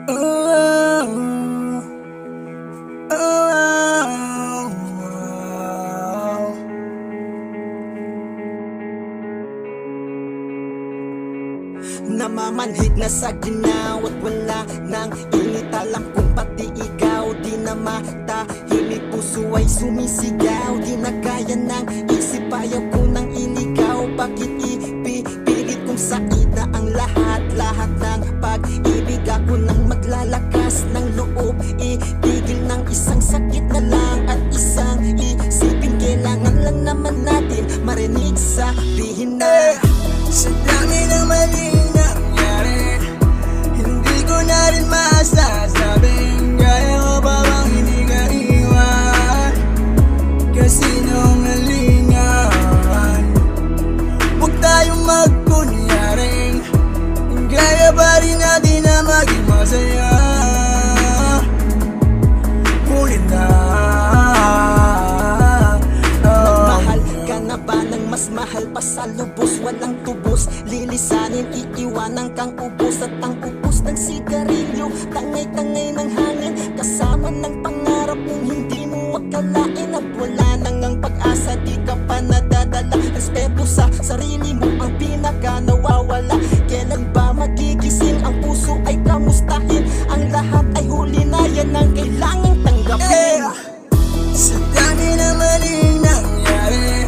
Oh, oh, oh. Namamanhid na sa ginaw at wala nang init. Alam kong pati ikaw di na matahimik. Puso ay sumisigaw, di na kaya ng isip. Ayaw ko nang iligaw, bakit ipipilit kong saida ang lahat ng pag-ibig. Ako nang maglalakas ng loob, itigil ng isang sakit na lang at isang isipin. Kailangan lang naman natin marinig sabihin na sa dami ng maling nangyari, hindi ko na rin masasabing kaya ko pa bang hindi ka iwan. Kasi nungalingan, huwag tayong magkunyaring kaya pa rin natin na maging masaya. Ulit na mahal ka na ba ng mas mahal pa sa lubos? Walang tubos, lilisanin, iiwanan kang ubos. At ang ubos ng sigarilyo, tangay-tangay ng hangin, kasama ng pangarap mong hindi mo akalain. At wala nang ang pag-asa, di ka pa nadadala. Respeto sa sarili mo ang pinaka nawawala. Kailan ba magigising ang puso ay kamustahin? Ang lahat ay huli na, yan ang kailangang tanggapin. Sa dami na maling nangyari,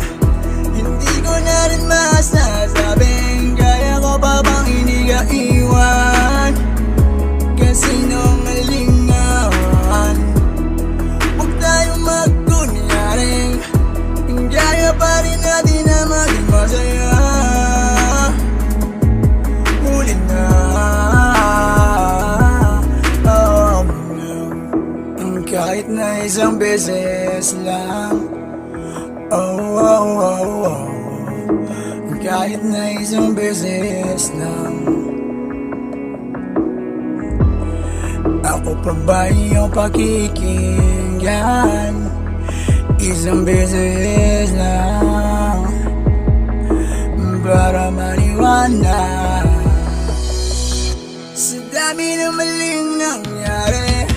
hindi ko na rin masasabing kaya ko pa bang hindi ka iwan. Kasi nungalingan, huwag tayong magkunyaring kaya pa rin natin na maging masaya. Huli na kahit na isang beses lang. Oh, oh, oh, oh. Kahit na isang beses lang. Ako pa ba iyong pakikinggan? Isang beses lang para maliwanag. Sa dami ng maling nangyari,